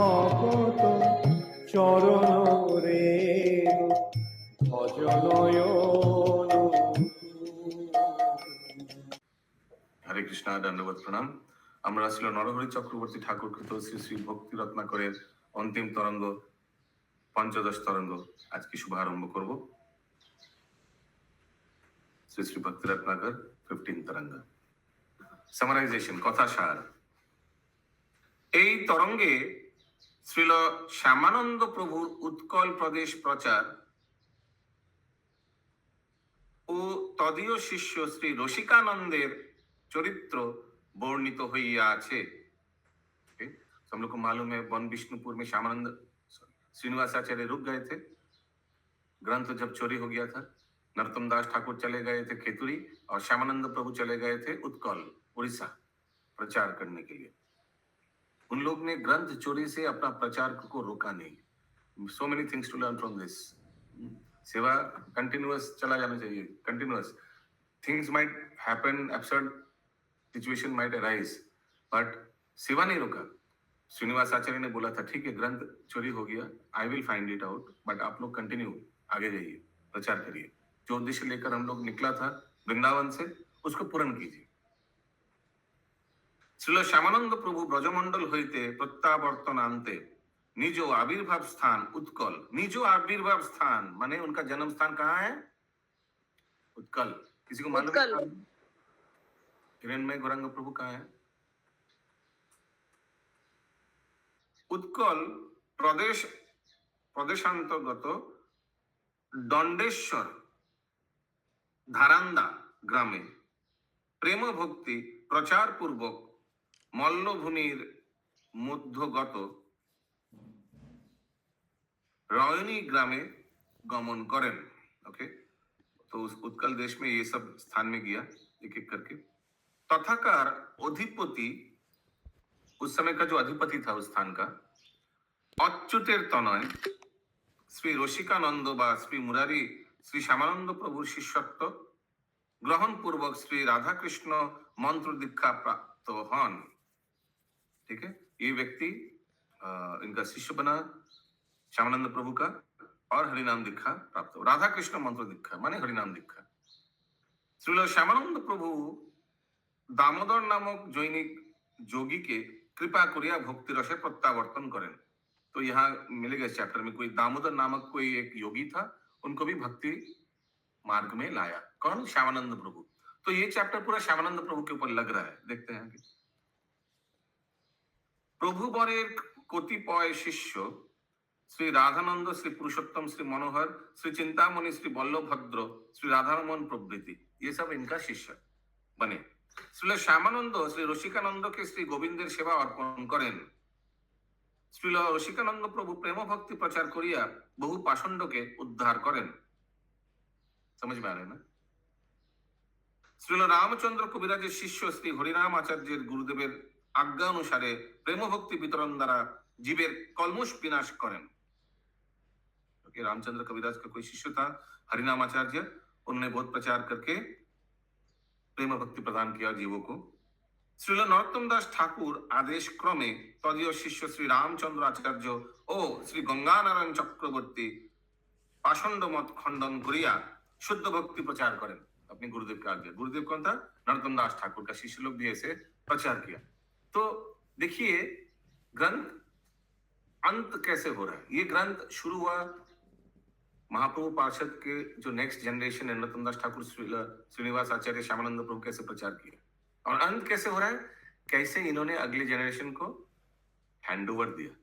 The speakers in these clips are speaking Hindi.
ভকত চরণ রেণু ভজনয়ন। হরে কৃষ্ণ, দণ্ডবত প্রণাম। আমরা ছিল নরহরি চক্রবর্তী ঠাকুর কৃত শ্রী শ্রী ভক্তি রত্নাকরের অন্তিম তরঙ্গ, পঞ্চদশ তরঙ্গ আজকে শুভারম্ভ করব। শ্রী শ্রী ভক্তি রত্নাকর 15 তরঙ্গ। সামারাইজেশন, কথা সার। এই তরঙ্গে শ্রীল শ্যামানন্দ প্রভুর উৎকল প্রদেশ প্রচার ও তদীয় শিষ্য শ্রী রসিকানন্দের চরিত্র वर्णित হইয়া আছে। हम लोग को मालूम है वन विष्णुपुर में श्यामानंद श्रीनिवासाचार्य रुक गए थे। ग्रंथ जब चोरी हो गया था, नरोत्तम दास ठाकुर चले गए थे खेतुरी और श्यामानंद प्रभु चले गए थे उत्कल उड़ीसा प्रचार करने के लिए। उन लोग ने ग्रंथ चोरी से अपना प्रचार को रोका नहीं। So many things to learn from this. सेवा कंटिन्यूअस चला जाना चाहिए, continuous. Things might happen, absurd situation might arise, but सेवा नहीं रोका। श्रीनिवास आचार्य ने बोला था ठीक है ग्रंथ चोरी हो गया, I will find it out, but आप लोग कंटिन्यू आगे जाइए, प्रचार करिए। जो उद्देश्य लेकर हम लोग निकला था वृंदावन से, उसको पूर्ण कीजिए। श्रील श्यामानंद प्रभु ब्रजमंडल होते प्रत्यावर्तन आनते निज आविर्भाव स्थान उत्कल। निज आविर्भाव स्थान माने उनका जन्म स्थान कहाँ है? उत्कल। किसी को मालूम है? हिरण्मय गौरांग प्रभु कहाँ है? उत्कल प्रदेशांतर्गत दंडेश्वर धारांदा ग्रामे प्रेम भक्ति प्रचार पूर्वक मल्लभूमिर मध्यगत रयनी ग्रामे गमन करें। ओके, तो उस उत्कल देश में ये सब स्थान में गया एक एक करके। तथाकार अधिपति, उस समय का जो अधिपति था उस स्थान का, अच्युतेर तनय श्री रसिकानंद बा श्री मुरारी श्री श्यामानंद प्रभुर शिष्यत्व ग्रहण पूर्वक श्री राधा कृष्ण मंत्र दीक्षा प्राप्त हन। ठीक है, ये व्यक्ति इनका शिष्य बना श्यामानंद प्रभु का और हरिनाम दीक्षा प्राप्त हो। राधा कृष्ण मंत्र दीक्षा माने हरिनाम दीक्षा। श्रील श्यामानंद प्रभु दामोदर नामक जैनिक जोगी के कृपा करिया भक्ति रसे प्रत्यावर्तन करें। तो यहाँ मिलेगा इस चैप्टर में, कोई दामोदर नामक कोई एक योगी था, उनको भी भक्ति मार्ग में लाया। कौन? श्यामानंद प्रभु। तो ये चैप्टर पूरा श्यामानंद प्रभु के ऊपर लग रहा है। देखते हैं आगे। प्रभु बरेर कतिपय शिष्य श्री राधानंद, श्री पुरुषोत्तम, श्री मनोहर, श्री चिंतामणि, श्री बल्लभद्र, श्री राधारमन प्रभृति, ये सब इनका शिष्य बने। श्रील श्यामानंद श्री रसिकानंद के श्री गोविंदेर सेवा अर्पण करें। श्रील रसिकानंद प्रभु प्रेम भक्ति प्रचार करिया बहु पाषंड के उद्धार करें। समझ में आ रहे ना? श्रील रामचंद्र कविराजेर शिष्य श्री हरिनाम आचार्य गुरुदेवेर आज्ञा अनुसारे प्रेम भक्ति वितरण द्वारा जीवेर कलमुष विनाश करें। ओके, रामचंद्र कविराज का कोई शिष्य था हरिनाम आचार्य, उन्होंने बहुत प्रचार करके प्रेम भक्ति प्रदान किया जीवों को। श्रील नरोत्तम दास ठाकुर आदेश क्रमे तदीय शिष्य श्री रामचंद्र आचार्य ओ श्री गंगानारायण चक्रवर्ती पाषंड मत खंडन करिया शुद्ध भक्ति प्रचार करें। अपने गुरुदेव का आज्ञा। गुरुदेव कौन था? नरोत्तम दास ठाकुर का शिष्य लोग भी ऐसे प्रचार किया। तो देखिए ग्रंथ अंत कैसे हो रहा है। ये ग्रंथ शुरू हुआ महाप्रभु पार्षद के जो नेक्स्ट जनरेशन है, नरोत्तम दास ठाकुर, श्रीनिवास आचार्य, श्यामानंद प्रभु कैसे प्रचार किया, और अंत कैसे हो रहा है, कैसे इन्होंने अगले जनरेशन को हैंड ओवर दिया।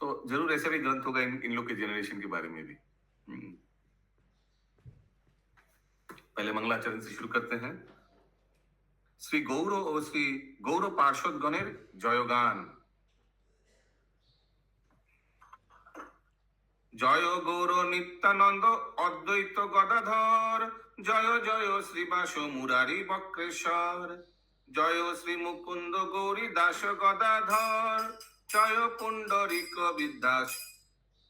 तो जरूर ऐसा भी ग्रंथ होगा इन लोग के जनरेशन के बारे में भी। पहले मंगलाचरण से शुरू करते हैं। श्री गौरव और श्री गौरव पार्षद गणेर जयगान। जय गौर नित्यानंद अद्वैत गदाधर, जय जय श्रीवास मुरारी बक्रेश्वर, जय श्री मुकुंद गौरी दास गदाधर, जय पुंडरीक विद्यास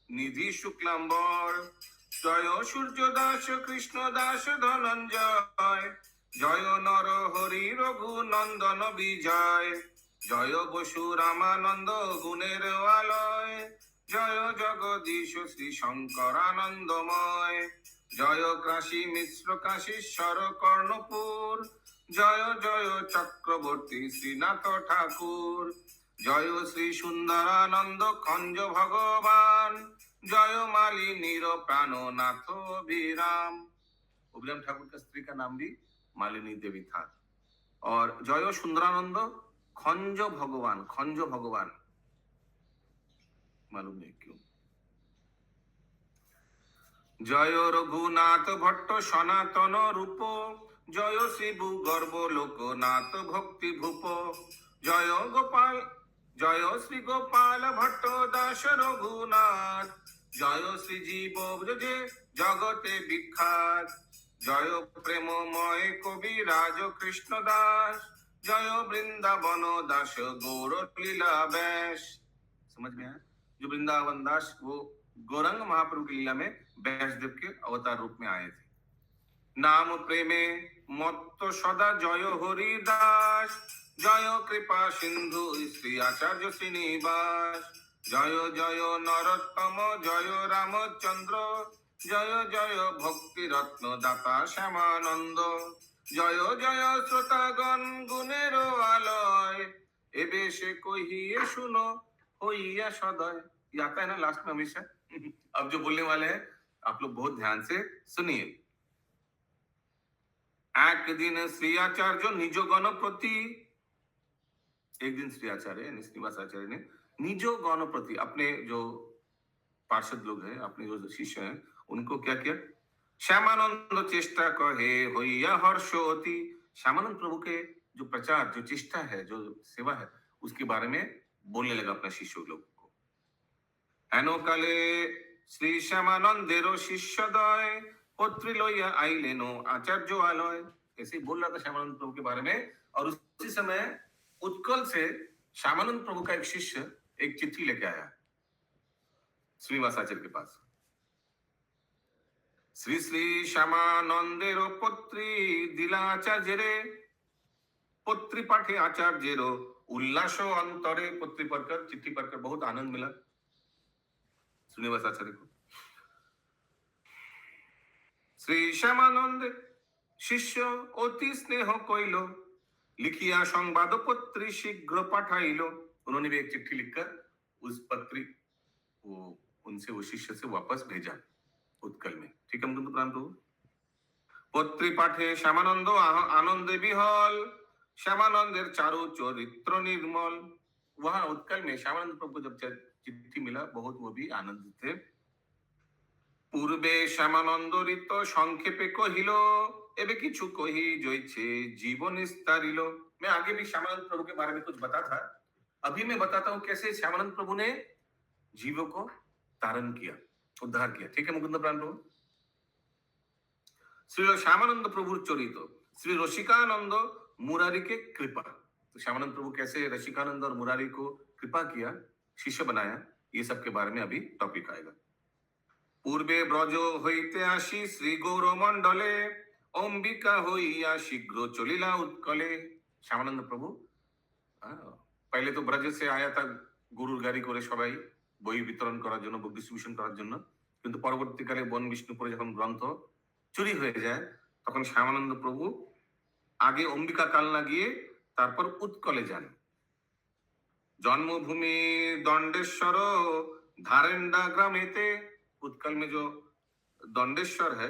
निधि शुक्लांबर, जय सूर्य दास कृष्ण दास धनंजय, जय नर हरि रघु नंदन विजय, জয় বসু রামানন্দ গুণের আলয়, জয় জগদীশ শ্রী শঙ্করানন্দময়, জয় কাশী মিশ্র কাশীশ্বর কর্ণপুর, জয় জয় চক্রবর্তী শ্রীনাথ ঠাকুর, জয় শ্রী সুন্দরানন্দ খঞ্জ ভগবান, जय मालिनी प्राणनाथ अभिराम। अभिराम ठाकुर का स्त्री का नाम भी मालिनी देवी था। और जय सुंदरानंद खंज भगवान मालूम नहीं क्यों। जय रघुनाथ भट्ट सनातन रूप, जय शिव गर्भ लोकनाथ भक्ति भूप, जय गोपाल जय श्री गोपाल भट्ट दास रघुनाथ, जय श्री जीव ब्रजे जगते विख्यात, जय प्रेममय कवि राज कृष्ण दास, जय वृंदावन दास गौर लीला बैश। समझ में आया? जो वृंदावन दास वो गौरंग महाप्रभु की लीला में बैसदेव के अवतार रूप में आए थे। नाम प्रेमे मत्त सदा जय हरिदास, जय कृपा सिंधु श्री आचार्य श्रीनिवास, जय जय नरोत्तम जय रामचंद्र, जय जय भक्ति रत्न दाता श्यामानंद, जय जय श्रोतागण गुणेर आलय, एबे से कहिए सुनो होइया सदय। ये आता है ना लास्ट में हमेशा। अब जो बोलने वाले हैं आप लोग बहुत ध्यान से सुनिए। एक दिन श्री आचार्य निज गण प्रति, एक दिन श्री आचार्य श्रीनिवास आचार्य ने निज गण प्रति अपने जो पार्षद लोग हैं, अपने जो शिष्य हैं, उनको क्या किया? श्यामानंद चेष्टा कहे होइया हर्षोति। श्यामानंद प्रभु के जो प्रचार, जो चेष्टा है, जो सेवा है, उसके बारे में बोलने लगा अपने शिष्यों लोग को। एनो काले श्री श्यामानंदेरो शिष्यदय, पत्री लइया आइलेनो आचार्य आलय। ऐसे ही बोल रहा था श्यामानंद प्रभु के बारे में। और उसी समय उत्कल से श्यामानंद प्रभु का एक शिष्य एक चिट्ठी लेके आया श्रीनिवास आचार्य के पास। श्री श्री श्यामानंदेरो पत्री दिला आचार्य, पत्री पाठे आचार्य उल्लास अंतरे। पत्री पढ़कर, चिट्ठी पढ़कर बहुत आनंद मिला श्रीनिवास आचार्य को। श्री श्यामानंद शिष्य अति स्नेह कइल, लिखिया संवाद पत्री शीघ्र पाठाइलो। उन्होंने भी एक चिट्ठी लिखकर उस पत्री वो उनसे वो शिष्य से वापस भेजा उत्कल में। ठीक है मुकुंद प्रभु। पत्री पाठे श्यामानंद आनंदे विहल, श्यामानंदेर चारु चरित्र निर्मल। वहां उत्कल में श्यामानंद प्रभु को जब चिट्ठी मिला बहुत वो भी आनंदित थे। पूर्वे श्यामानंद ऋत संक्षेपे कहिलो, एबे किछु कही जोइछे जीवन विस्तारिलो। मैं आगे भी श्यामानंद प्रभु के बारे में कुछ बता था, अभी मैं बताता हूं कैसे श्यामानंद प्रभु ने जीवों को तारण किया, उद्धार किया। ठीक है मुकुंद प्रभु। श्री श्यामानंद प्रभु चरित, श्री रसिकानंद मुरारी के कृपा। तो श्यामानंद प्रभु कैसे रसिकानंद और मुरारी को कृपा किया, शिष्य बनाया, ये सब के बारे में अभी टॉपिक आएगा। पूर्वे ब्रज हईते आसी श्री गौर मंडले, अंबिका हईया शीघ्र चलिला उत्कले। श्यामानंद प्रभु पहले तो ब्रज से आया था गुरुर गाड़ी करे सबाई বই বিতরণ করার জন্য, বুক ডিস্ট্রিবিউশন করার জন্য। কিন্তু পরবর্তীকালে বন বিষ্ণুপুরে যখন গ্রন্থ চুরি হয়ে যায় তখন শ্যামানন্দ প্রভু আগে অম্বিকা কালনা গিয়ে তারপর উৎকলে যান। जन्मभूमि दंडेश्वर धारेंडा ग्रामेते। उत्कल में जो दंडेश्वर है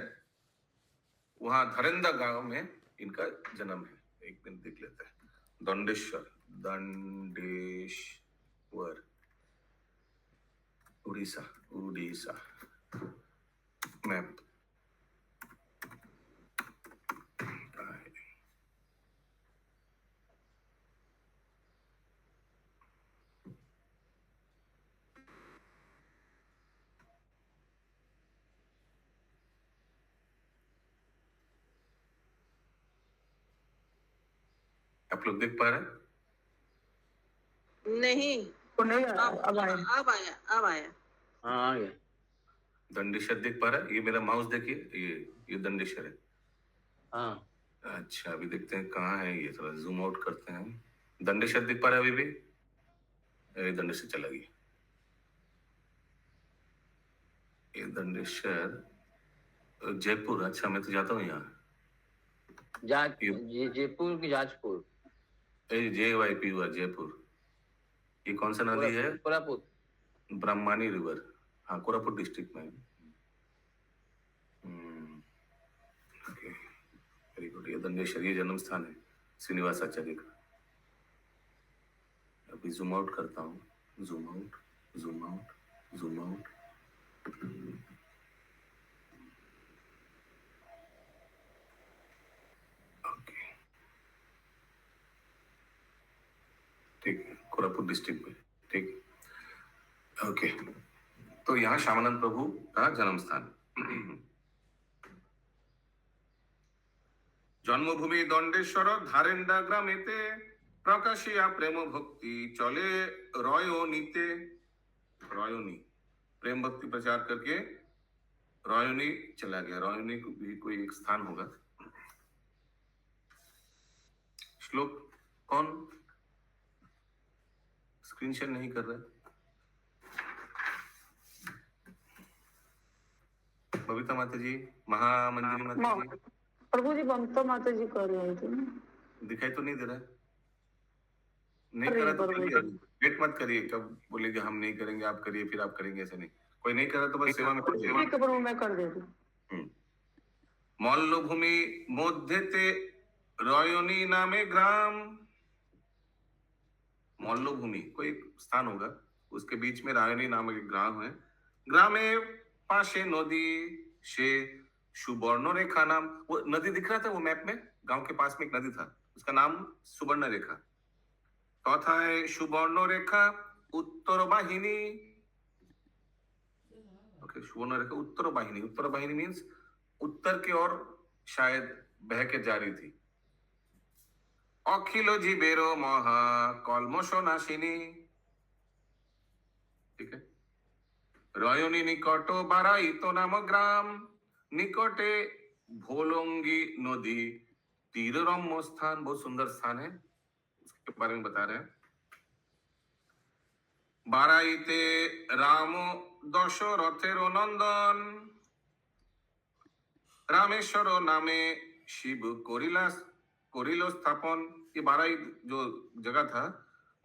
वहां धरेंदा गांव में इनका जन्म है। एक दिन देख लेते हैं। दंडेश्वर, दंडेश्वर उड़ीसा, उड़ीसा मैप। आप लोग देख पा रहे हैं? नहीं, नहीं अब अब आया। अब आया। हाँ आ गया। दंडेश्वर देख पा रहा है? ये मेरा माउस देखिए, ये दंडेश्वर है। हाँ अच्छा अभी देखते हैं कहाँ है ये, थोड़ा जूम आउट करते हैं। दंडेश्वर दिख पा रहा है अभी भी? दंडेश्वर चला गया। ये दंडेश्वर जयपुर। अच्छा, मैं तो जाता हूँ यहाँ। जयपुर की जाजपुर। JYP हुआ जयपुर। ये कौन सा नदी है? कोरापुट। ब्रह्मानी रिवर। हाँ, कोरापुट डिस्ट्रिक्ट में। Okay, very good. ये दंडेश्वर, ये जन्म स्थान है श्रीनिवास आचार्य का। अभी जूम आउट करता हूँ। Zoom out, zoom out, zoom out. Okay, ठीक है, कोरापुट डिस्ट्रिक्ट में। ठीक, ओके। तो यहाँ श्यामानंद प्रभु का जन्म स्थान। জন্মভূমি দণ্ডেশ্বর ধারেন্ডা গ্রামেতে প্রকাশিয়া প্রেম ভক্তি चले रॉयोनीते। रॉयोनी प्रेम भक्ति प्रचार करके रॉयोनी चला गया। रॉयोनी को भी कोई एक स्थान होगा। श्लोक कौन स्क्रीन शेयर नहीं कर रहा? बबीता माता जी, महामंजरी माता जी। प्रभु जी, ममता माता जी कर रहे थे। दिखाई तो नहीं दे रहा? नहीं करा तो वेट मत करिए। कब बोलेगे हम नहीं करेंगे, आप करिए, फिर आप करेंगे, ऐसे नहीं। कोई नहीं करा तो बस सेवा में प्रभु मैं कर देती। मल्लभूमि मध्यते रॉयोनी नामे ग्राम। मल्लभूमि कोई स्थान होगा, उसके बीच में रायोनी नाम एक ग्राम है। ग्रामे पाशे नदी से सुवर्ण रेखा नाम। वो नदी दिख रहा था वो मैप में, गांव के पास में एक नदी था, उसका नाम सुवर्ण रेखा। तथा सुवर्ण रेखा उत्तर वाहिनी। ओके, सुवर्ण रेखा उत्तर वाहिनी। उत्तर वाहिनी मीन्स उत्तर की ओर शायद बह के जा रही थी। अखिल जीवेरो महा कलमश नाशिनी। ठीक है। रयोनी निकट बाराइतो नाम ग्राम। निकटे भोलोंगी नदी तीर रम्य स्थान। बहुत सुंदर स्थान है, उसके बारे में बता रहे हैं। बाराइते राम दशरथेर नंदन। रामेश्वर नामे शिव कोरिलो स्थापन। ये बाराई जो जगह था,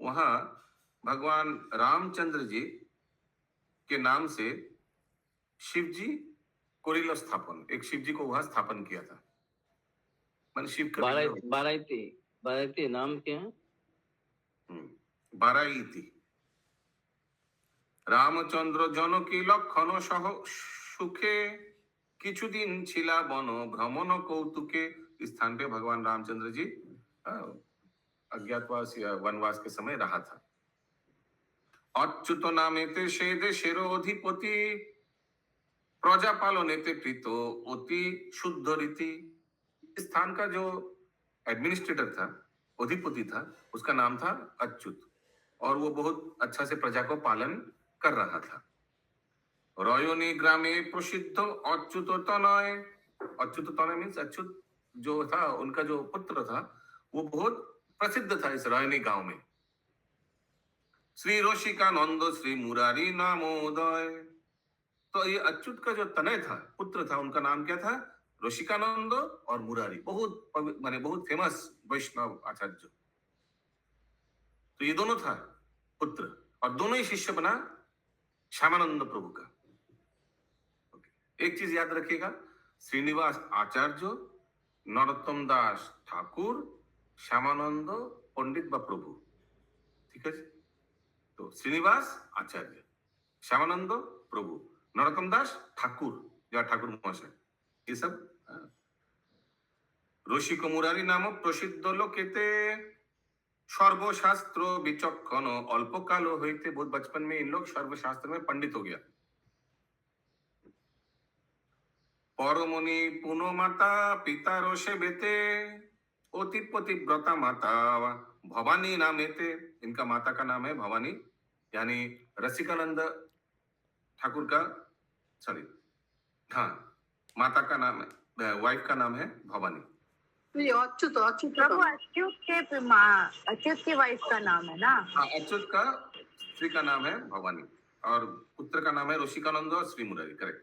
वहां भगवान रामचंद्र जी के नाम से शिवजी कोरिलो स्थापन, एक शिव जी को वहां स्थापन किया था। मन शिव का बाराइती नाम क्या है? बाराइती। रामचंद्र जनकी लक्षण सह सुखे किछुदिन छिला बन भ्रमण कौतुके। इस स्थान पे भगवान रामचंद्र जी अज्ञातवास या वनवास के समय रहा था। अच्युत नामेते से देशेरो अधिपति। प्रजापालनेते प्रीतो अति शुद्ध रीति। इस स्थान का जो एडमिनिस्ट्रेटर था, अधिपति था, उसका नाम था अच्युत, और वो बहुत अच्छा से प्रजा को पालन कर रहा था। रयोनी ग्रामे प्रसिद्ध अच्युत तनय। अच्युत तनय मीन्स अच्युत जो था, उनका जो पुत्र था, वो बहुत प्रसिद्ध था इस रयोनी गांव में। श्री रसिकानंद श्री मुरारी नामोदय। तो ये अच्युत का जो तनय था, पुत्र था, उनका नाम क्या था? रसिकानंद और मुरारी। बहुत माने बहुत फेमस वैष्णव आचार्य। तो ये दोनों था पुत्र, और दोनों ही शिष्य बना श्यामानंद प्रभु का। एक चीज याद रखिएगा, श्रीनिवास आचार्य, नरोत्तम दास ठाकुर, श्यामानंद पंडित व प्रभु। ठीक है। तो श्रीनिवास आचार्य, श्यामानंद प्रभु, नरोत्तम दास ठाकुर या ठाकुर महाशय, ये सब रसिक मुरारी नाम प्रसिद्ध लोकेते। सर्वशास्त्र विचक्षण अल्प काल होते। बहुत बचपन में इन लोग सर्वशास्त्र में पंडित हो गया। परमुनि पुनो माता पिता रोषे बेते। अति पतिव्रता माता भवानी नामेते। इनका माता का नाम है भवानी, यानी रसिकानंद ठाकुर का, सॉरी, हाँ, माता का नाम है, वाइफ का नाम है भवानी। ये अच्युत अच्युत प्रभु अच्युत के माँ अच्युत की वाइफ का नाम है ना? हाँ, अच्युत का स्त्री का नाम है भवानी और पुत्र का नाम है ऋषिकानंद और श्री मुरारी, करेक्ट।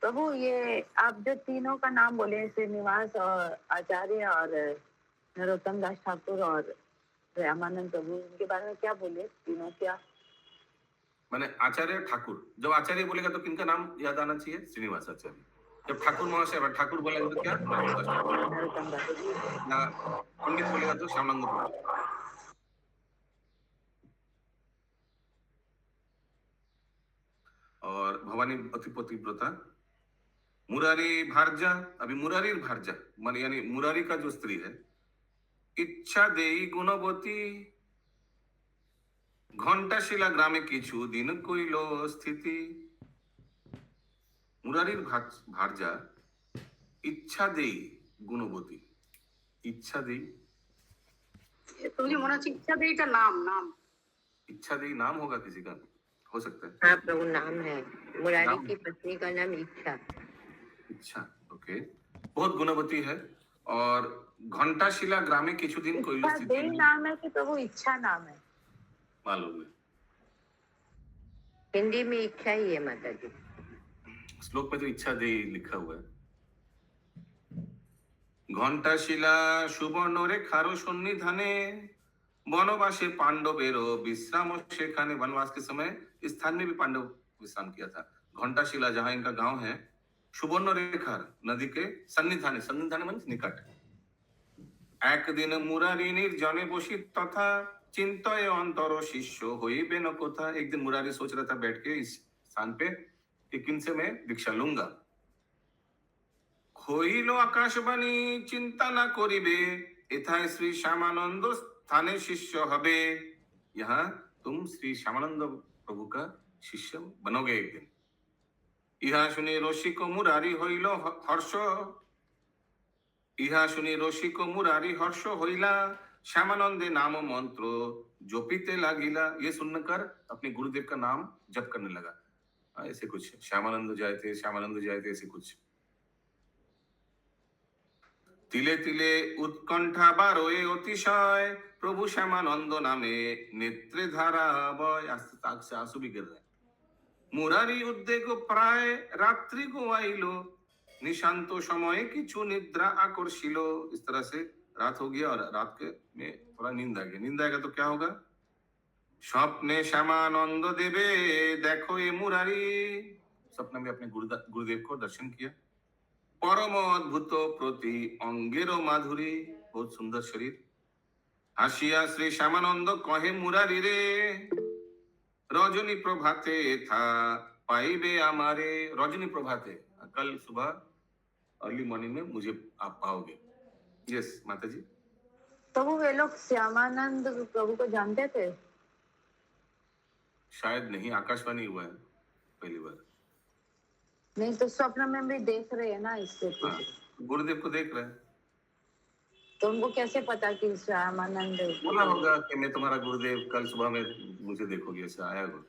प्रभु ये आप जो तीनों का नाम बोले, श्रीनिवास और आचार्य और नरोत्तम दास ठाकुर और रामानंद प्रभु, इनके बारे में क्या बोले? तीनों क्या? मैंने आचार्य ठाकुर, जब आचार्य बोलेगा तो किनका नाम याद आना चाहिए? श्रीनिवास आचार्य। जब ठाकुर महाशय ठाकुर बोलेगा तो क्या? नरोत्तम दास ठाकुर। नरोत्तम दास। या पंडित बोलेगा तो श्यामानंद प्रभु। और भवानी अतिपति व्रता, मुरारी भारजा। अभी मुरारी भारजा मान यानी मुरारी का जो स्त्री है, इच्छा देई गुणवती, घंटाशिला ग्रामे किछु दिन कइलो स्थिति। मुरारी भारजा इच्छा देई गुणवती, इच्छा देई, तुझे मना इच्छा दे का नाम नाम इच्छा देई नाम होगा किसी का, हो सकता है। हाँ प्रभु नाम है, मुरारी नाम? की पत्नी का नाम इच्छा। इच्छा, ओके। बहुत गुणवती है और घंटाशिला ग्रामे किछु दिन कइलो इच्छा देई स्थिति। नाम है कि प्रभु इच्छा नाम है? मालूम है, हिंदी में इच्छा ही है माता जी। श्लोक में तो इच्छा दे लिखा हुआ है। घंटाशिला सुवर्ण रेखारो सन्निधाने, वनवासे पांडवेरो विश्राम सेखाने। वनवास के समय इस स्थान में भी पांडव विश्राम किया था। घंटाशिला जहां इनका गांव है, सुवर्ण रेखा नदी के सन्निधाने, सन्निधाने मतलब निकट। एक दिन मुरारी निर्जने बसी तथा चिंतय अंतर शिष्य होइबे न कोथा। एक दिन मुरारी सोच रहा था बैठ के इस स्थान पे कि किनसे मैं दीक्षा लूंगा। হইল আকাশবাণী চিন্তা না করিবে, এথায় শ্রী শ্যামানন্দ স্থানে শিষ্য হবে। यहाँ तुम श्री श्यामानंद प्रभु का शिष्य बनोगे एक दिन। ইহা শুনি রসিক মুরারি হইল হর্ষ, ইহা শুনি রসিক মুরারি হর্ষ হইলা, श्यामानंदे नाम मंत्र जपिते लागिला। ये सुनकर अपने गुरुदेव का नाम जप करने लगा। ऐसे कुछ श्यामानंद जायते, श्यामानंद जायते, ऐसे कुछ। तिले तिले उत्कंठा बारोए अतिशय, प्रभु श्यामानंद नामे नेत्रे धारा बय। आंख से आंसू भी गिर रहे। मुरारी उद्वेग प्राय रात्रि गोवाइलो, निशांत समय किछु निद्रा आकर्षिलो। इस तरह से रात हो गया और रात के में थोड़ा नींद आ गया। नींद आएगा तो क्या होगा? स्वप्ने श्यामानंद देवे देखो ये मुरारी। सपने में अपने गुरुदेव को दर्शन किया। परम अद्भुत प्रति अंगेरो माधुरी, बहुत सुंदर शरीर। हासिया श्री श्यामानंद कहे मुरारी रे, रजनी प्रभाते था पाइबे हमारे। रजनी प्रभाते, कल सुबह अर्ली मॉर्निंग में मुझे आप पाओगे। यस माता जी। प्रभु वे लोग श्यामानंद प्रभु को जानते थे? शायद नहीं, आकाशवाणी हुआ है पहली बार। नहीं तो स्वप्न में भी देख रहे हैं ना, इससे हाँ, गुरुदेव को देख रहे हैं। तो उनको कैसे पता कि श्यामानंद? बोला होगा कि मैं तुम्हारा गुरुदेव, कल सुबह में मुझे देखोगे, ऐसा आया होगा।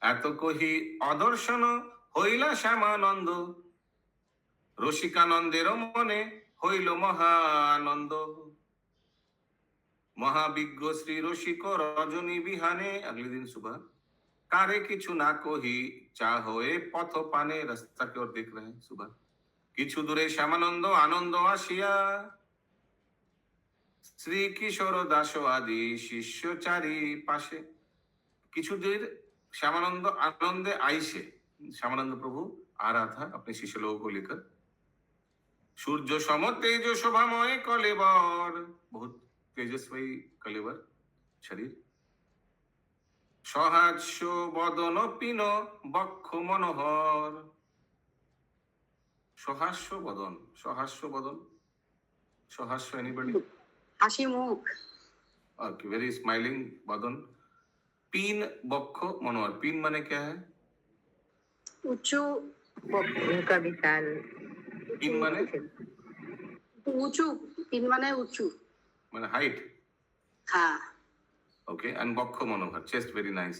এত কহি অদর্শন হইলা শ্যামানন্দ, রসিকানন্দের মনে হইল মহানন্দ। महाविज्ञ श्री रसिक रजनी बिहाने। अगले दिन सुबह कारे किछु ना कोही चाहोए पथ पाने। रास्ता की ओर देख रहे हैं सुबह। किछु दूरे श्यामानंद आनंद आसिया, श्री किशोर दास आदि शिष्य चारि पाशे। किछु देर श्यामानंद आनंदे आइसे, श्यामानंद प्रभु आ रहा था अपने शिष्य लोगों को लेकर। सूर्य सम तेज शोभामय कलेवर, बहुत तेजस्वी कलेवर शरीर। सहास्य बदन पिन बक्ष मनोहर। सहास्य बदन, सहास्य बदन, सहास्य एनीबॉडी? হাসি মুখ। ओके, वेरी स्माइलिंग बदन। पीन बक्ष मनोहर। पीन माने क्या है? উঁচু उनका विशाल। पीन माने উঁচু তিন মানে উঁচু। माने हाइट। হ্যাঁ। ओके, एंड बक्ष मनोहर, chest very nice.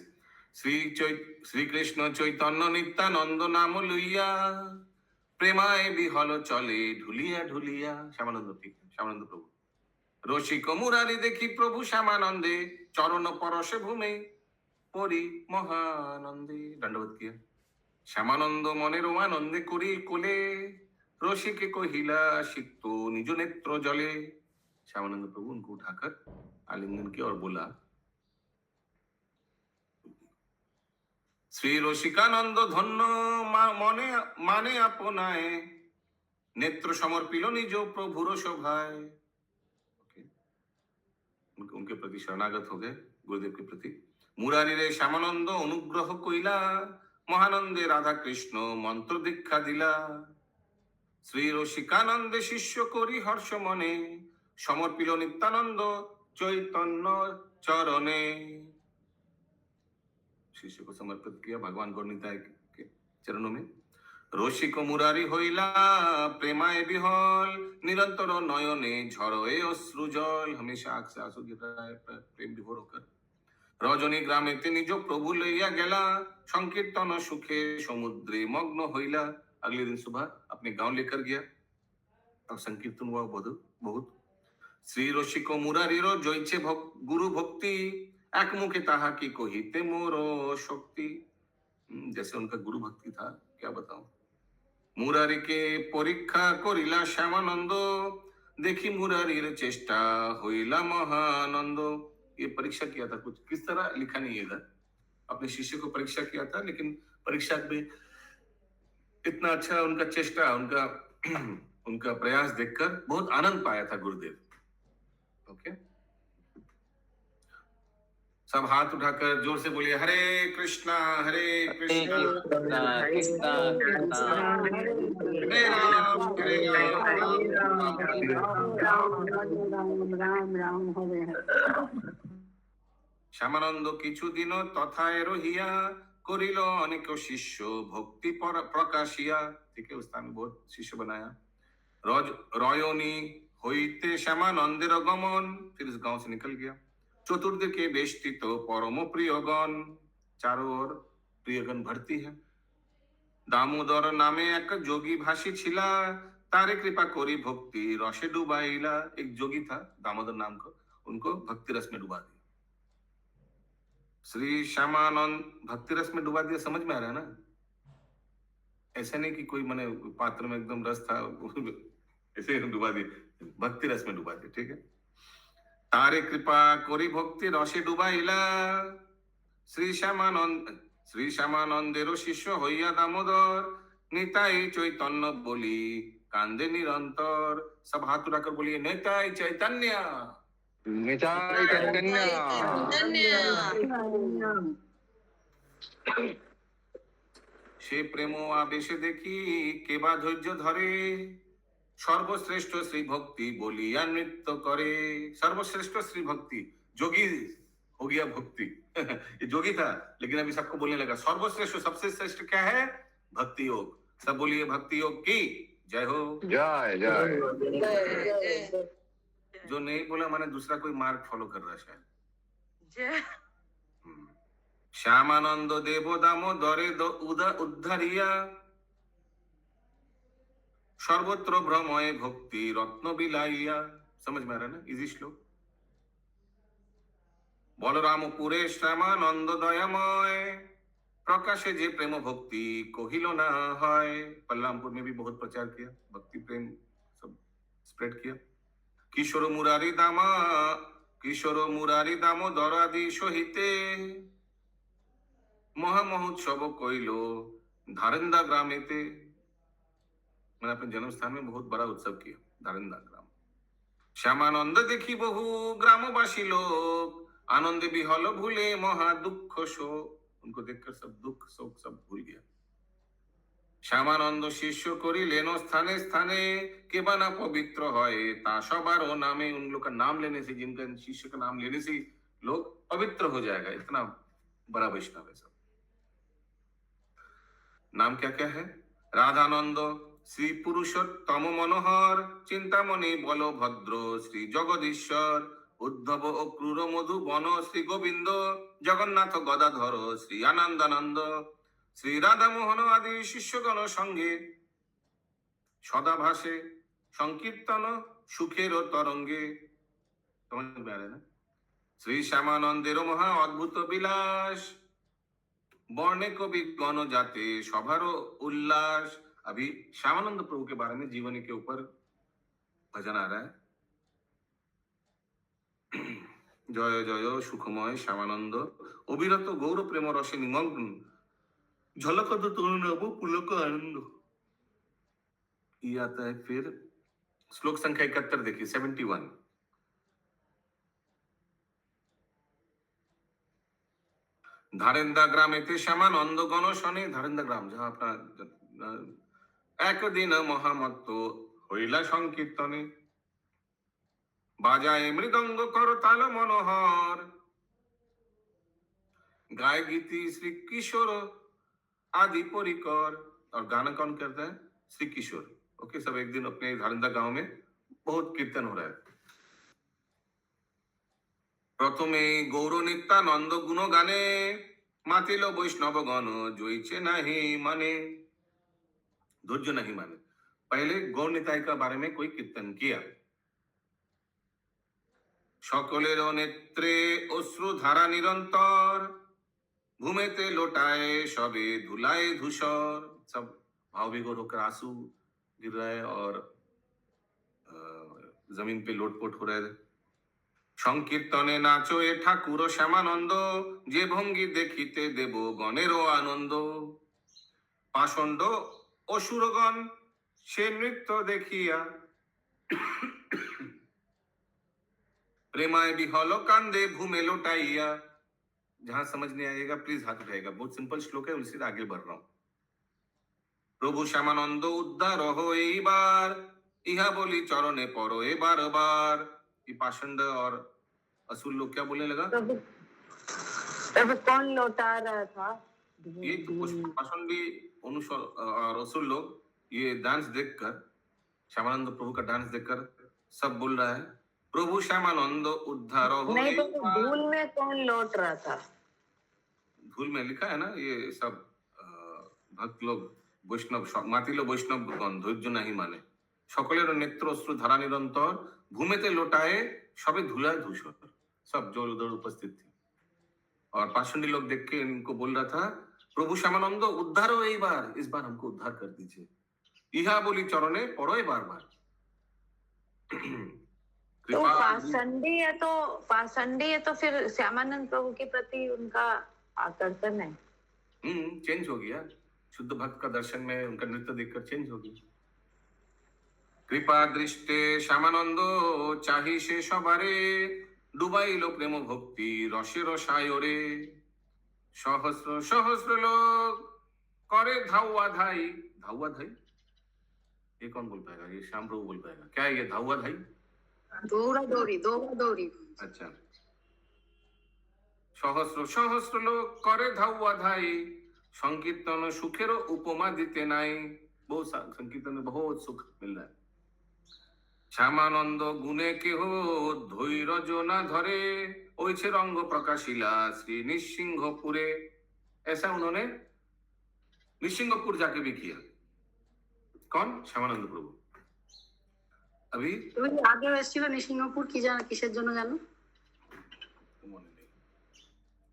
Shri Krishna Chaitanya Nityananda नाम लइया, প্রেমায় বিহল চলে ঢুলিয়া ঢুলিয়া। শ্যামানন্দ ঠিক, শ্যামানন্দ প্রভু। রসিক মুরারি দেখি প্রভু শ্যামানন্দে, চরণ পরশে ভূমে পরি মহানন্দে। দণ্ডবোধ কিয়া। শ্যামানন্দ মনের আনন্দে করি কোলে, রসিকে কহিলা सिक्त निज नेत्र जले। श्यामानंद प्रभु उनको उठाकर आलिंगन किया और बोला, श्री रसिकानंद धन्य मने माने अपनाए, नेत्र समर्पिल निज प्रभुर शोभाय। उनके प्रति शरणागत हो गए, गुरुदेव के प्रति। मुरारी रे श्यामानंद अनुग्रह कइला, महानंदे राधा कृष्ण मंत्र दीक्षा दिला। श्री रसिकानंदे शिष्य करी हर्ष मने, समर्पिल नित्यानंद चैतन्य चरणे। शिष्य को समर्पित किया भगवान गौरनिताय के चरणों में। रसिक मुरारी हईला प्रेमाय विहल, निरंतर नयने झरए अश्रुजल। हमेशा आंख से आंसू गिर रहा है प्रेम विभोर होकर। रजनी ग्रामे निज प्रभु लइया गेला, संकीर्तन सुखे समुद्रे मग्न हईला। अगले दिन सुबह अपने गांव लेकर गया और संकीर्तन हुआ बहुत। श्री रसिक मुरारी जयचे गुरु भक्ति, एक मुखे ताहा की कहिते मोर शक्ति। जैसे उनका गुरु भक्ति था, क्या बताऊं। मुरारी के परीक्षा करिला श्यामानंद, देखी मुरारी रे चेष्टा होइला महानंद। ये परीक्षा किया था, कुछ किस तरह लिखा नहीं है इधर। अपने शिष्य को परीक्षा किया था, लेकिन परीक्षा में इतना अच्छा उनका चेष्टा, उनका प्रयास देखकर बहुत आनंद पाया था गुरुदेव। ओके, सब हाथ उठाकर जोर से बोलिए, हरे कृष्णा हरे कृष्णा कृष्णा कृष्णा हरे राम हरे राम राम हरे हरे। श्यामानंद किछु दिन तथाय रहिया, करिल अनेक शिष्य भक्ति प्रकाशिया। ठीक है, उस स्थान में बहुत शिष्य बनाया। रयनी होइते श्यामानंदेर गमन, फिर इस गांव से निकल गया। चतुर्दिके बेष्टित परम प्रियगण, चारों ओर प्रियगण भरती है। दामोदर नामे एक जोगी भाषी छिला, तारे कृपा करी भक्ति रसे डुबाइला। एक जोगी था दामोदर नाम का, उनको भक्ति रस में डुबा दिया। श्री श्यामानंद भक्ति रस में डुबा दिया, समझ में आ रहा है ना। ऐसा नहीं कि कोई मने पात्र में एकदम रस था ऐसे डुबा दिया, भक्ति रस में डुबा दिया। ठीक है, तारे कृपा करी भक्ति रसे डुबाइला। श्री श्यामानंदेर शिष्य हইয়া दामोदर, निताई चैतन्य बोली कांदे निरंतर। सब हाथ उठाकर बोलिए, निताई चैतन्य निताई चैतन्य। সে প্রেম আবেশে দেখি কেবা ধৈর্য ধরে, सर्वश्रेष्ठ श्री भक्ति बोलिया नृत्य करे। सर्वश्रेष्ठ श्री भक्ति, जोगी हो गया भक्ति ये जोगी था, लेकिन अभी सबको बोलने लगा सर्वश्रेष्ठ, सबसे श्रेष्ठ क्या है, भक्ति योग। सब बोलिए भक्ति योग की जय हो। जय जय। जो नहीं बोला माने दूसरा कोई मार्ग फॉलो कर रहा है शायद। श्यामानंद देव दामोदरे उद्धारिया, सर्वत्र भ्रमय भक्ति रत्न बिलाइया। समझ में आ रहा है ना, इजी श्लोक। बलरामपुरे श्यामानंद दयामय, प्रकाशे जे प्रेम भक्ति कहिलो ना है। बलरामपुर में भी बहुत प्रचार किया, भक्ति प्रेम सब स्प्रेड किया। किशोर मुरारी दामोदर आदि सहिते, महामहोत्सव कइलो धारंदा ग्रामेते। मैंने अपने जन्म स्थान में बहुत बड़ा उत्सव किया, धारंदा ग्राम। श्यामानंद देखी बहु ग्रामवासी लोग, आनंद विहल भूले महा दुख शोक। उनको देखकर सब दुख शोक सब भूल गया। श्यामानंद शिष्य करी लेनो स्थाने स्थाने, के बना पवित्र है ता सबारो नामे। उन लोग का नाम लेने से, जिनका शिष्य का नाम लेने से लोग पवित्र हो जाएगा, इतना बड़ा वैष्णव है सब। नाम क्या क्या है, राधानंद, श्री पुरुषोत्तम मनोहर, चिंतामणि बलभद्र, श्री जगदीश्वर, उद्धव अक्रूर मधुबन, श्री गोविंद, जगन्नाथ गदाधर, श्री आनंदानंद, श्री राधा मोहन आदि शिष्यगण संगे সদা ভাসে সংকীর্তন সুখের তরঙ্গে। समझ में आ रहा है ना? শ্রী শ্যামানন্দের মহা অদ্ভুত বিলাস, বর্ণে कवि गण जाते सभारो उल्लास। अभी श्यामानंद प्रभु के बारे में जीवनी के ऊपर भजन आ रहा है। जय जय सुखमय श्यामानंद अविरत गौर प्रेम रसे निमग्न, झलक तो तरुण पुलक आनंद। ये आता है फिर श्लोक संख्या 71 देखिए 71। धारेंदा ग्रामेते श्यामानंद गण शने, धारेंदा ग्राम जहाँ अपना एक दिन महामत्त हईला संकीर्तने, बाजाए मृदंग कर ताल मनोहर, गाय गीति श्री किशोर आदि परिकर। और गाना कौन करता है? श्री किशोर। ओके, सब एक दिन अपने धारिंदा गांव में बहुत कीर्तन हो रहा है। प्रथमे गौर नित्यानंद गुण गाने, मातिल वैष्णव गण जोइचे नहीं माने, धैर्य नहीं माने। पहले गौर निताई का बारे में कोई कीर्तन किया। सकलेर नेत्रे अश्रु धारा निरंतर, भूमेते लोटाए सबे धुलाए धूसर। सब भाव विगोर होकर आंसू गिर रहा है और जमीन पे लोटपोट हो रहा है। संकीर्तने नाचो ए ठाकुर श्यामानंद, जे भंगी देखिते देव गणेरो आनंद। पाषंड असुरगण से नृत्य देखिया, प्रेमाय बिहल कांदे भूमे लोटाइया। जहां समझ नहीं आएगा प्लीज हाथ उठाएगा, बहुत सिंपल श्लोक है, उनसे आगे बढ़ रहा हूं। प्रभु श्यामानंद उद्धार हो बार, इहा बोली चरणे परो ए बार बार। ये पाषंड और असुर लोग क्या बोलने लगा? तब कौन लौटा रहा था? ये पाषंडी और असुर लोग ये डांस देखकर, श्यामानंद प्रभु का डांस देखकर सब बोल रहा है प्रभु श्यामानंद उद्धार हो। नहीं तो धूल में कौन लौट रहा था? धूल में लिखा है ना, ये सब भक्त लोग वैष्णव, मातिल वैष्णव गण धैर्य नहीं माने, सकलेर नेत्र अश्रु धारा निरंतर, भूमेते लोटाए सबे धुलाए धूसर। सब जो उधर उपस्थित थे और पाषंडी लोग देख के इनको बोल रहा था प्रभु श्यामानंद उद्धार हो, इस बार हमको उद्धार कर दीजिए। इहा बोली चरणे पड़ो बार बार। तो पाषंडी है तो फिर श्यामानंद प्रभु के प्रति उनका आकर्षण है। चेंज हो गया, शुद्ध भक्त का दर्शन में उनका नृत्य देखकर चेंज हो गया। कृपा दृष्टे श्यामानंद चाही से सबारे, डुबाइलो प्रेम भक्ति रसे रसायरे। सहस्र सहस्र लोग करे धावा धाई। धावा धाई ये कौन बोल पाएगा? ये श्याम प्रभु बोल पाएगा क्या? ये धावा धाई दौड़ा दौड़ी दौड़ा दौड़ी। अच्छा, सहस्र सहस्र लोग करे धावा धाई, संकीर्तन सुखेर उपमा दीते नाई। बहुत संकीर्तन में बहुत सुख मिल रहा है। श्यामानंद गुणे केह धैर्य ना धरे, ओइछे रंग प्रकाशिला श्री निसिंहपुरे। ऐसा उन्होंने निसिंहपुर जाके भी किया। कौन? श्यामानंद प्रभु। अभी তুমি আগে এসেছিল নিসিংহপুর, কি জানো কিসের জন্য জানো?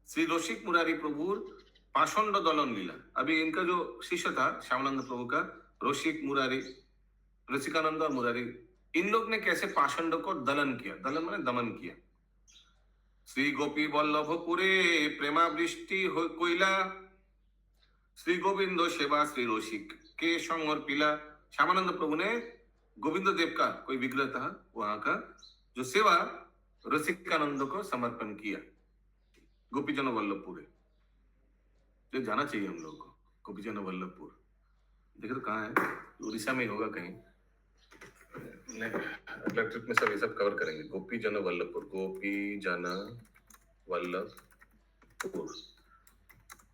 श्री रसिक मुरारी प्रभुर पाषंड दलन लीला। अभी इनका जो शिष्य था श्यामानंद प्रभु का, रसिक मुरारी, रसिकानंद और मुरारी, इन लोग ने कैसे पाषंड को दलन किया। दलन माने दमन किया। श्री गोपी वल्लभपुरे प्रेमा वृष्टि कोइला, श्री गोविंद सेवा श्री रसिक के समर्पिला। श्यामानंद प्रभु ने गोविंद देव का कोई विग्रह था वहां का, जो सेवा रसिकानंद को समर्पण किया। गोपीजन वल्लभपुर जो जाना चाहिए हम लोग को, गोपीजन वल्लभपुर। देखो तो कहाँ है? उड़ीसा में ही होगा कहीं। अगला ट्रिप में सब ये सब कवर करेंगे। गोपीजन वल्लभपुर, गोपीजन वल्लभपुर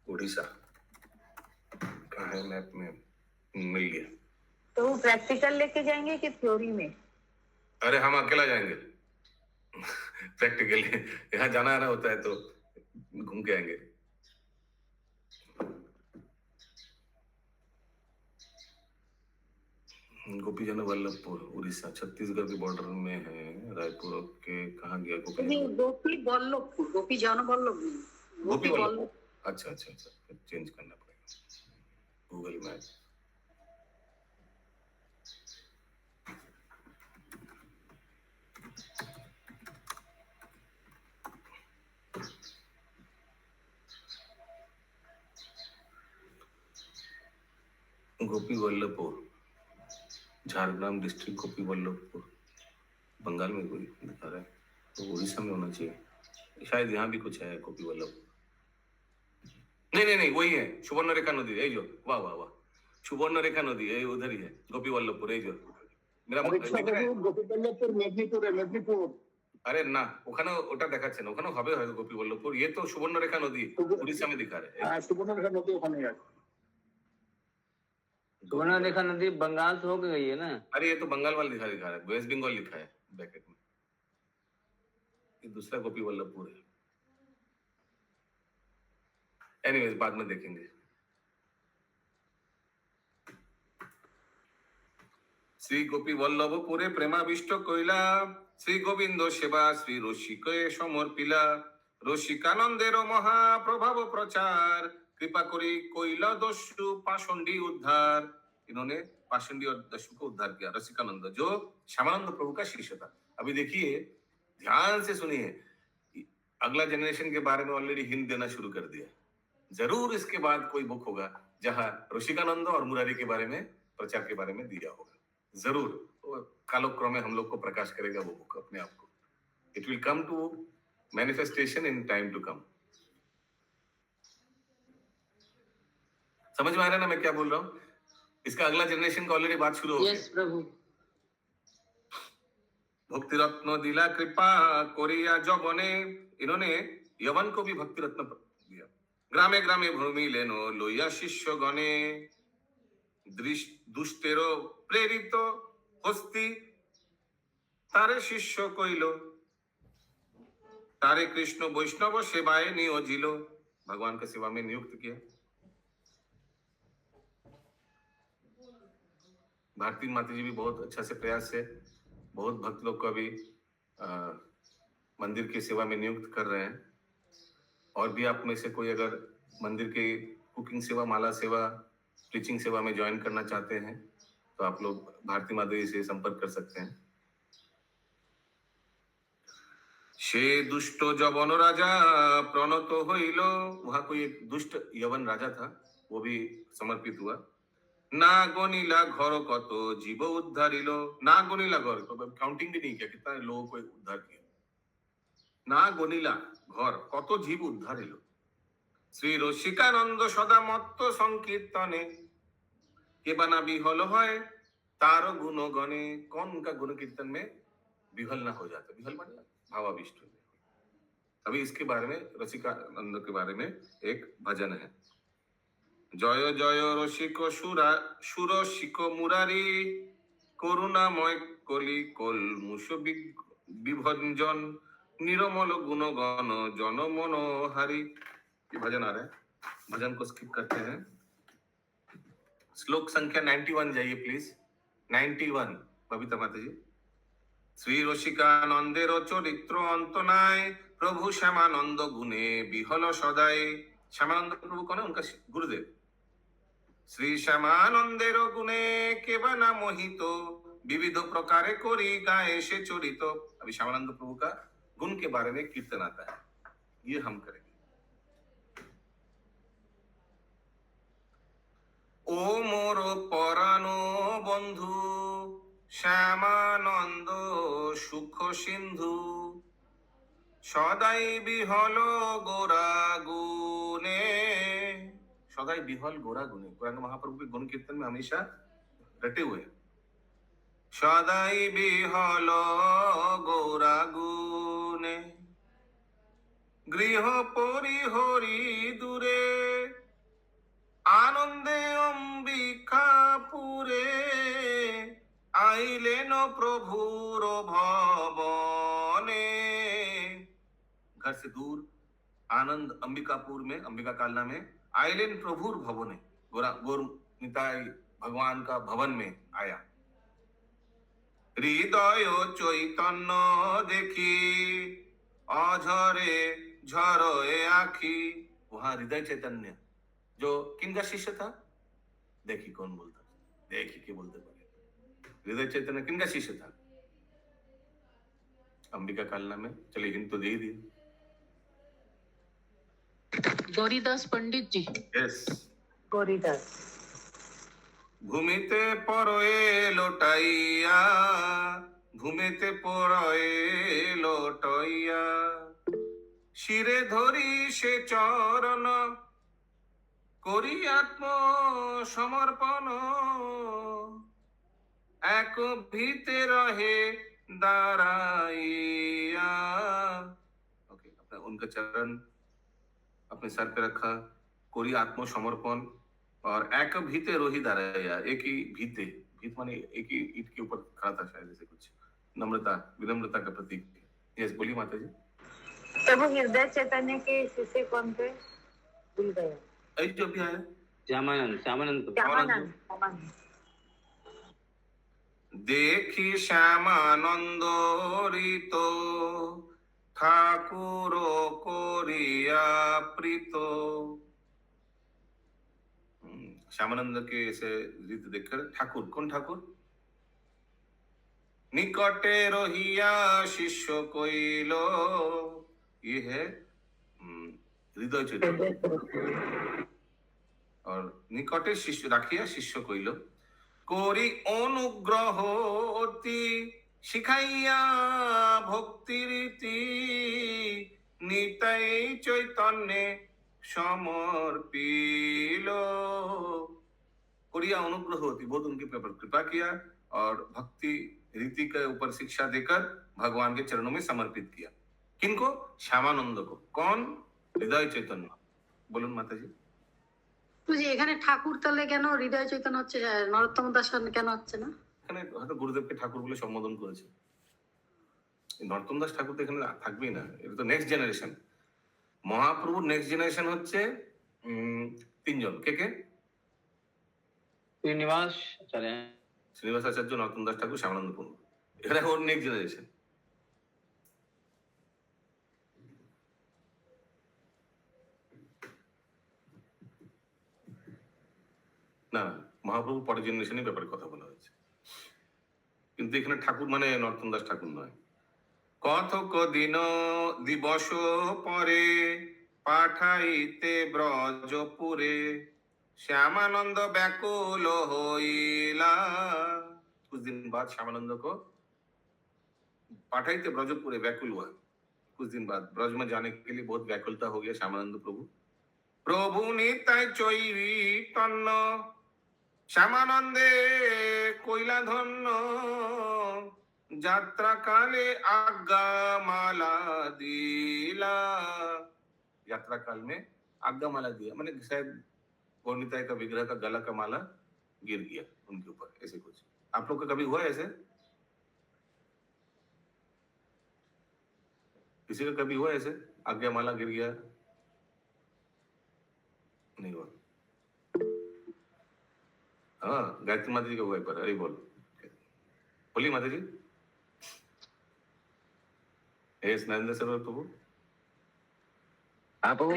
उड़ीसा कहाँ है? मैप में मिल गया। तो वो प्रैक्टिकल लेके जाएंगे कि थ्योरी में? अरे हम अकेला जाएंगे प्रैक्टिकली। यहाँ जाना आना होता है तो घूम के आएंगे। गोपीजन वल्लभपुर उड़ीसा छत्तीसगढ़ के बॉर्डर में है। रायपुर के कहाँ गया ये गोपीजन? गोपी बल्लभपुर, गोपी जनबल्लभ नहीं, गोपी गोपी वल्लभ। बल्लभ। अच्छा अच्छा अच्छा, चेंज करना पड़ेगा गूगल मैप। गोपी वल्लभपुर, झारग्राम डिस्ट्रिक्ट गोपी वल्लभपुर, बंगाल में कोई दिखा रहा है, तो उड़ीसा में होना चाहिए शायद। यहाँ भी कुछ है गोपी वल्लभ। नहीं नहीं नहीं, वही है सुवर्ण रेखा नदी, यही जो, वाह वाह वाह, सुवर्ण रेखा नदी है उधर ही है, गोपी वल्लभपुर, यही जो मेरा গোপী বল্লভপুর মেদিনীপুরে মেদিনীপুর। अरे ना, ওখানে ওটা দেখাচ্ছে না, ওখানে হবে হয়তো গোপী वल्लभपुर। ये तो सुवर्ण रेखा नदी उड़ीसा में दिखा रहे हैं। সুবর্ণরেখা নদী ওখানে আছে। सुवर्ण रेखा नदी बंगाल से होकर गई है ना। अरे ये तो बंगाल वाला दिखा रहा है, वेस्ट बंगाल लिखा है ब्रैकेट में। ये दूसरा गोपी वल्लभपुर है। एनीवेज बाद में देखेंगे। শ্রী গোপী বল্লভপুরে প্রেমাবিষ্ট কইলা, শ্রী গোবিন্দ সেবা শ্রী রসিকে সমর্পিলা, রসিকানন্দের মহাপ্রভাব প্রচার, कृपा करी कोइला दस्यु पाषंडी उद्धार। इन्होंने पाषंडी और दस्यु को उद्धार किया। रसिकानंद जो श्यामानंद प्रभु का शिष्य था। अभी देखिए, ध्यान से सुनिए, अगला जनरेशन के बारे में ऑलरेडी हिंट देना शुरू कर दिया। जरूर इसके बाद कोई बुक होगा जहां ऋषिकानंद और मुरारी के बारे में, प्रचार के बारे में दिया होगा। जरूर कालोक्रम में हम लोग को प्रकाश करेगा वो बुक अपने आप को। It will come to manifestation in time to come. समझ में आ रहा है ना मैं क्या बोल रहा हूँ? इसका अगला जनरेशन का ऑलरेडी बात शुरू हो गई। यस प्रभु। भक्ति रत्न दिला कृपा कोरिया जबने, इन्होंने यवन को भी भक्ति रत्न दिया। ग्रामे ग्रामे भूमि लेनो लोया शिष्य गणे, दुष्टेरो प्रेरित हस्ती तारे शिष्य कइलो, तारे कृष्ण वैष्णव सेवाए नियोजिलो, भगवान के सेवा में नियुक्त किया। भारती माता जी भी बहुत अच्छा से प्रयास से बहुत भक्त लोग को अभी मंदिर की सेवा में नियुक्त कर रहे हैं। और भी आप में से कोई अगर मंदिर के कुकिंग सेवा, माला सेवा, टीचिंग सेवा में ज्वाइन करना चाहते हैं तो आप लोग भारती माता जी से संपर्क कर सकते हैं। शे दुष्ट जवन राजा प्रणत होइलो, वहां कोई एक दुष्ट यवन राजा था, वो भी समर्पित हुआ। ना गनिला घर कत जीव उद्धारिलो, ना गनिला घर, काउंटिंग भी नहीं किया कितना लोगों को उद्धार किया। ना गनिला घर कत जीव उद्धारिलो, श्री रसिकानंद सदा मत्त संकीर्तने, के बना विहल है तार गुण गणे। कौन का गुण कीर्तन में विहल ना हो जाता? विहल मतलब भावाविष्ट। अभी इसके बारे में, रसिकानंद के बारे में एक भजन है। जय जय रसिक सुरसिक मुरारी, करुणामय कलि कलमुष विभंजन, निरमल गुण गण जन मनोहारी। ये भजन आ रहा है, भजन को स्किप करते हैं। श्लोक संख्या 91 जाइए प्लीज। 91 बबीता माता जी। श्री रसिकानंदेर चरित्र अंत नाय, प्रभु श्यामानंद गुणे विहल सदाय। श्यामानंद प्रभु कौन है? उनका गुरुदेव। श्री श्यामानंदेर गुणे केवना मोहित, विविध प्रकारे कोरी गाए से चरित। अभी श्यामानंद प्रभु का गुण के बारे में कीर्तन आता है, ये हम करेंगे। ओ मोर परानो बंधु श्यामानंद सुख सिंधु, सदाई बिहल गोरा गुणे। सदाई बिहल गोरा गुणे, गौरांग महाप्रभु के गुण कीर्तन में हमेशा रटे हुए। सदाई बिहल गोरा गुणे, गृह परिहरी दूरे, आनंदे अंबिकापुरे, आइलेन प्रभुर भवने। घर से दूर आनंद अंबिकापुर में, अंबिका कालना में, आइलेन प्रभुर भवने, गौर निताई भगवान का भवन में आया। হৃদয় চৈতন্য দেখি अझरे झरोए आखी। वहां हृदय चैतन्य जो किनका शिष्य था? देखिए कौन बोलता, देखिए क्या बोलते पारे। हृदय चैतन्य किनका शिष्य था? अंबिका कालना में। चलिए हिंद तो दे ही दिए। गौरीदास पंडित जी। यस। गौरीदास। भूमिते परोए लोटाइया, भूमिते परोए लोटाइया, শিরে ধরি সে চরণ করি আত্ম সমর্পণ, এক ভিতে রহে দাঁড়াইয়া। ओके, अपना उनका चरण अपने सर पे रखा, कोरी आत्मसमर्पण और एक भीते रोही दाराया। एक ही भीते, भीत माने एक ही ईट के ऊपर खड़ा था शायद, ऐसे कुछ नम्रता विनम्रता का प्रतीक। यस, बोलिए माता जी। प्रभु हृदय चैतन्य के शिष्य कौन थे? भूल गए। ऐसे जो भी आया श्यामानंद श्यामानंद श्यामानंद। श्यामानंद। देखी श्यामानंद ঋত ঠাকুর করিয়া প্রীত। श्यामानंद के ऐसे रीत देखकर ठाकुर, कौन ठाकुर? निकटे रहिया शिष्य कइल, ये है हृदय चैतन्य। और निकटे शिष्य राखिया शिष्य कइल, करी अनुग्रह অতি শিখাইয়া ভক্তি রীতি, নিতাই চৈতন্যে समर्पिल। करिया अनुग्रह होती, बहुत उनके ऊपर कृपा किया और भक्ति रीति के ऊपर शिक्षा देकर भगवान के चरणों में समर्पित किया। किनको? श्यामानंद को। कौन? हृदय चैतन्य। बोलून माता जी। তুই এখানে ঠাকুর তাহলে কেন হৃদয় চৈতন্য হচ্ছে, নরোত্তম দাস কেন হচ্ছে না? এখানে হয়তো গুরুদেবকে ঠাকুর বলে সম্বোধন করেছে। নরোত্তম দাস ঠাকুর তো এখানে থাকবেই না, এটা তো নেক্সট জেনারেশন। মহাপ্রভুর নেক্সট জেনারেশন হচ্ছে তিনজন। কে কে? श्रीनिवास आचार्य, শ্রীনিবাস আচার্য, নরোত্তম দাস ঠাকুর, শ্যামানন্দ প্রভু। এখানে ওর নেক্সট জেনারেশন। না, মহাপ্রভু পরের জেনারেশনের ব্যাপারে কথা বলা হয়েছে, কিন্তু এখানে ঠাকুর মানে নরোত্তম দাস ঠাকুর নয়। কথক দিন দিবস পরে পাঠাইতে ব্রজপুরে, श्यामानंद व्याकुल होइला। कुछ दिन बाद श्यामानंद को पाठाइते ब्रजपुरे, व्याकुल हुआ। कुछ दिन बाद ब्रज में जाने के लिए बहुत व्याकुलता हो गया श्यामानंद प्रभु। प्रभु निताय चैतन्य श्यामानंदे कोइला धन्य, यात्रा काले आज्ञा माला दिला। यात्रा काल में आज्ञा माला दिया, मैंने शायद गौरनिताई का विग्रह का गला का माला गिर गया उनके ऊपर, ऐसे कुछ। आप लोग का कभी हुआ ऐसे? किसी का कभी हुआ ऐसे आज्ञा माला गिर गया? नहीं हुआ। हाँ, गायत्री माता जी का हुआ है, पर अरे बोलो, बोलिए माता जी। एस नरेंद्र सरोवर प्रभु। आप वो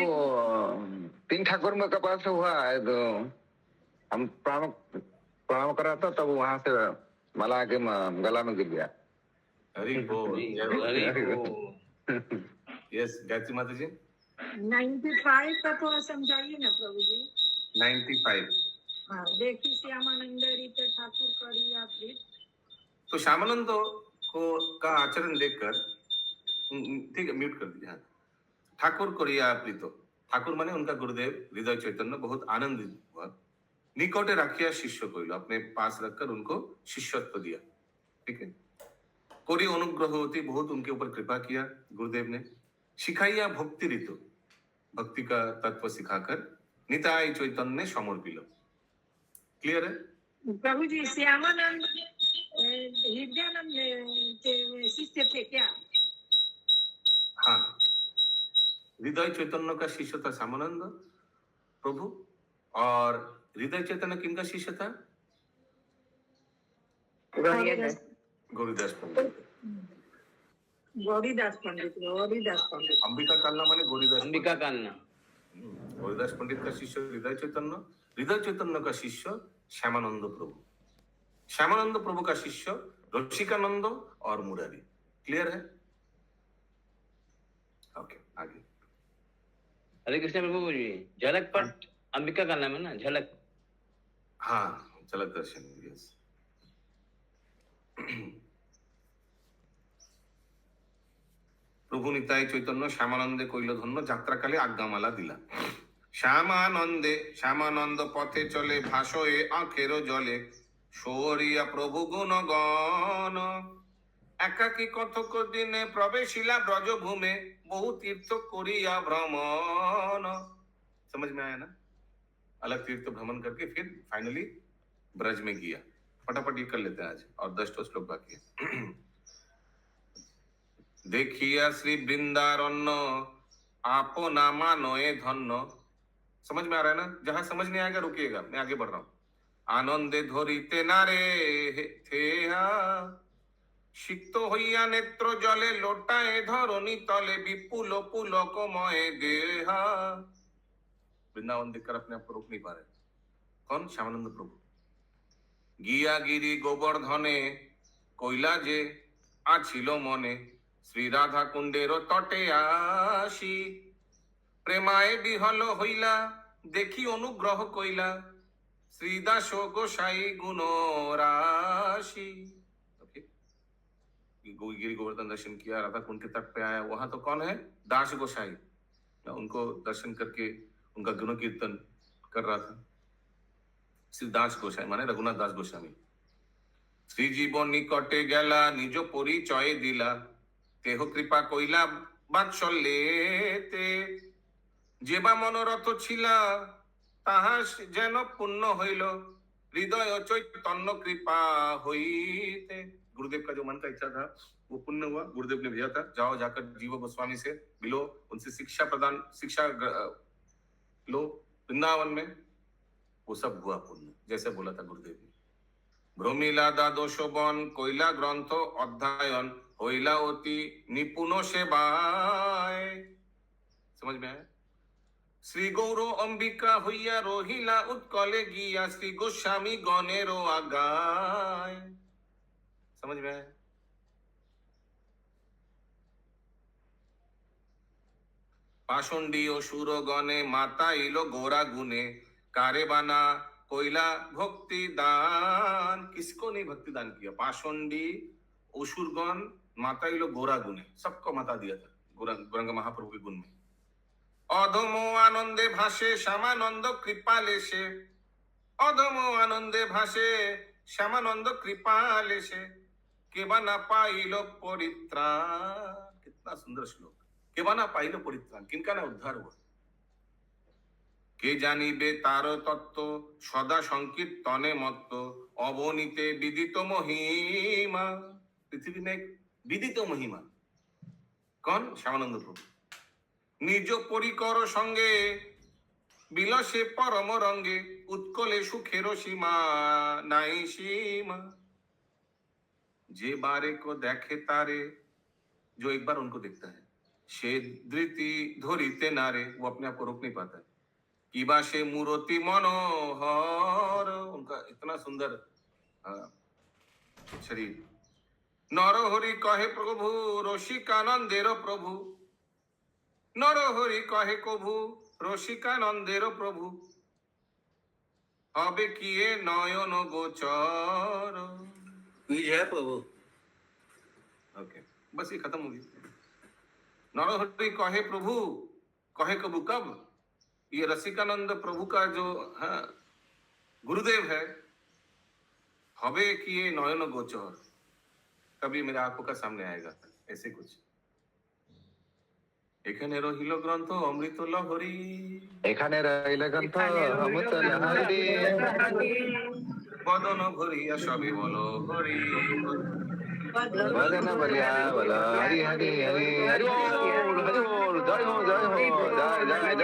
तीन ठाकुर में के पास हुआ है, तो हम प्रणाम कर रहा था, तब वहां से माला के गला में गिर गया। हरि बोल। यस, गायत्री माता जी। 95 का थोड़ा समझाइए ना प्रभु जी। 95। हाँ, देखिए श्यामानंद रीत ठाकुर करिया प्रीत। तो श्यामानंद को का आचरण देखकर, ठीक है, म्यूट कर दिया। हाँ। ठाकुर करिया प्रीत, ठाकुर माने उनका गुरुदेव हृदय चैतन्य बहुत आनंदित हुआ। निकटे राखिया शिष्य कइल, अपने पास रखकर उनको शिष्यत्व दिया। ठीक है। कोरी अनुग्रह होती, बहुत उनके ऊपर कृपा किया गुरुदेव ने। शिखाइया भक्ति रीत, भक्ति का तत्व सिखाकर निताय चैतन्य समर्पिल। क्लियर है प्रभु जी? श्यामानंद हृदयानंद के शिष्य थे क्या? हाँ, हृदय चैतन्य का शिष्य था श्यामानंद प्रभु। और हृदय चैतन्य किनका शिष्य था? গৌরীদাস পণ্ডিত। गौरीदास पंडित, गौरीदास पंडित। अंबिका कालना माने गौरीदास अंबिका कालना। गौरीदास पंडित का शिष्य हृदय चैतन्य का शिष्य श्यामानंद प्रभु, श्यामानंद प्रभु का शिष्य रसिकानंद और मुरारी। क्लियर है? ओके, आगे। हरे कृष्ण प्रभु जी, झलक पट अंबिका कालना में ना, झलक। हाँ, झलक दर्शन, यस। প্রভু নিতাই চৈতন্য শ্যামানন্দে কইল ধন্য, যাত্রাকালে আজ্ঞামালা দিলা। শ্যামানন্দ পথে চলে, ভাসয়ে আখের জলে, সরিয়া প্রভু গুণগণ। একাকী কতক দিনে প্রবেশিলা ব্রজভূমে, বহু तीर्थ করিয়া ভ্রমণ। समझ में आया ना? अलग तीर्थ भ्रमण करके फिर फाइनली ब्रज में गया। फटाफट ये कर लेते हैं आज, और 10 श्लोक बाकी है। देखिया श्री वृंदारण्य, आपना मानोए धन्य। समझ में आ रहा है ना? जहां समझ नहीं आएगा रुकिएगा, मैं आगे बढ़ रहा हूं। आनंदे धरिते नारे थेहा, সিক্ত হইয়া নেত্র জলে, লোটায় ধরণী তলে, বিপুল পুলকময় দেহা। वृंदावन देखकर अपने आप को रोक नहीं पा रहे। कौन? श्यामानंद प्रभु। গিয়া গিরি গোবর্ধনে, কইলা যে আছিল মনে, শ্রী রাধা কুণ্ডের তটে আসি, প্রেমায় বিহল হইলা, দেখি অনুগ্রহ কইলা, শ্রীদাস গোসাই গুণ রাশি। गिरी गोवर्धन दर्शन किया, राधा कुंड के तट पे आया, वहां तो कौन है? दास गोसाई। उनको दर्शन करके उनका गुण कीर्तन कर रहा था। श्री दास गोसाई माने रघुनाथ दास गोस्वामी। श्री जीवन निकटे गेला, निज परिचय दिला, तेह कृपा कइला बात्सल्येते, जेबा मनोरथ छिला, ताहा जेन पुण्य हইল, हृदय चैतन्य कृपा হইতে। गुरुदेव का जो मन का इच्छा था वो पुण्य हुआ। गुरुदेव ने भेजा था, जाओ जाकर जीव गोस्वामी से मिलो, उनसे शिक्षा लो वृंदावन में। वो सब हुआ पुण्य, जैसे बोला था गुरुदेव ने। भ्रमिला द्वादश बन, কইলা গ্রন্থ অধ্যয়ন, হইলা অতি নিপুণ সেবায়। समझ में आया? श्री गौर अंबिका হইয়া রহিলা উৎকলে গিয়া, শ্রী গোস্বামী গণেরও আগায়। समझ में आया? पाषंडी असुर गणे, माता इलो गोरा गुने, कारे बाना कोयला भक्ति दान। किसको नहीं भक्ति दान किया? पाषंडी असुरगण, माता इलो गोरा गुने, सबको माता दिया था गौरांग महाप्रभु के गुण में। अधमो आनंदे भाषे, श्यामानंद कृपालेशे, अधमो आनंदे भाषे, श्यामानंद कृपालेशे, केवना पाइलो परित्राण। कितना सुंदर श्लोक। केवना पाइलो परित्राण, किनका ना उद्धार हुआ? के जानिबे तार तत्व, सदा संकीर्तने मत्त, अवनीते विदित महिमा। पृथ्वी में एक विदित महिमा। कौन? श्यामानंद प्रभु। निज परिकर संगे, बिलसे परम रंगे, उत्कले सुखेर सीमा नाई सीमा। जे बारे को देखे तारे, जो एक बार उनको देखता है, से धृति धरिते नारे, वो अपने आप को रोक नहीं पाता है। किबा से मूर्ति मनोहर, उनका इतना सुंदर शरीर। नरहरि कहे प्रभु, रसिकानंदेर प्रभु, नरहरि कहे प्रभु, रसिकानंदेर प्रभु, हबे किए नयन गोचर। जय प्रभु। ओके, बस ये खत्म हो गई। नरहरि कहे प्रभु, कहे कबू कब? ये रसिकानंद प्रभु का जो गुरुदेव है, हबे किए नयन गोचर, कभी मेरे आंखों का सामने आएगा, ऐसे कुछ। এখানে রহিল গ্রন্থ অমৃত লহরী, এখানে রইল গ্রন্থ অমৃত লহরী, বদন ভরিয়া সবে বলো হরি, বদন বলিয়া বলো হরি হরি হরি হরি বল, হরি বল, জয় হো জয় হো, জয় জয় জয়।